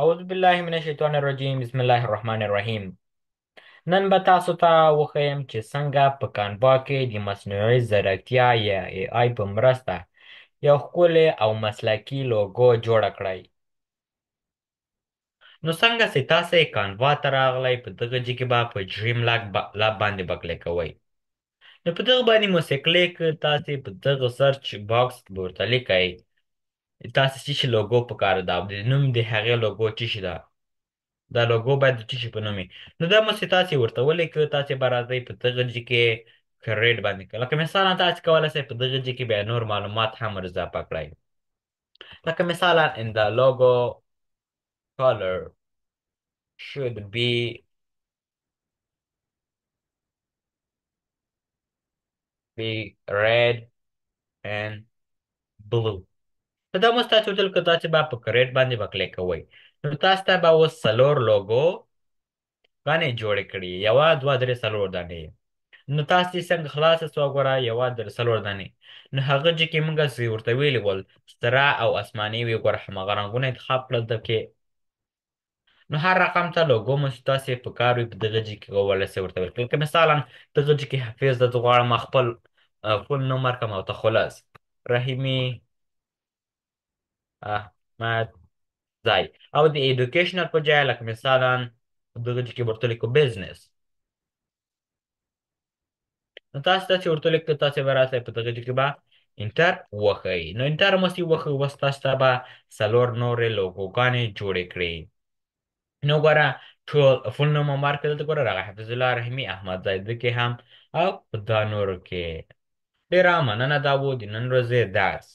اعوذ بالله من الشیطان الرجیم بسم الله الرحمن الرحیم. نن به تاسو ته وښیم چې څنګه په کانوا کې د مصنوعي ځیرکتیا یا AI په مرسته یو ښکلی او مسلکي لوګو جوړه کړئ. نو څنګه چې تاسې کانوا ته راغلی، په دغه ځای کې به په ډریم لاب باندې به کلیک کوئ. نو په دغه باندې مو چې کلیک تاسې په دغه سرچ باکس کې به ورته لیکئ تاسې څه شي لوګو پکار ده او د نوم د هغې لوګو څه شي ده. دا لوګو باید د څه شي په نوم وي. نو دا مو چې تاسې ورته ولیکئ، تاسې به راځئ په دغه ځای کې کریډ باندې کړئ. لکه مثالا تاسې کولی شئ په دغه ځای کې بیا نور معلومات هم ور اضافه کړئ. لکه مثالا in the logo color should be red and blue. نو دا مو تاسې ولیکل که تاسې به په کریډ باندې به کلیک کوئ. نو تاسو ته به اوس څلور لوګو ګانې جوړې کړي، یوه دوه درې څلور دانې. نو تاسو چې څنګه خلاصه سوه ګوره یوه درې څلور دانې. نو هغه چې کې موږ چې ورته ویلي ول سره او اسماني وي، ګوره هماغه رنګونه انتخاب کړل دکې. نو هر رقم ته لوګو مو چې تاسې په کار وي په دغه ځای کې کولی شئ ورته ولیکئ. لکه مثالا دغه ځای کې حفیظ ده، زه غواړم خپل فول نوم ورکړم او ته خلاص رحیمي احمد ځای، او د ایډوکیشنل په ځای لکه مثالا دغه ځای کې به ورته لیکو بزنس. نو تاسو ته چې ورته لیکئ تاسې به راسئ په دغه ځای کې به انټر وښئ. نو انټر مو چې وښئ اوس تاسو ته به څلور نورې لوګوګانې جوړې کړي. نو ګوره ټول فول نوم هم ورکړه دلته ګوره راغی حفیظ الله رحیمي احمد ځای دکې هم او په دا نورو کې. ډېره مننه، دا و د نن ورځې درس.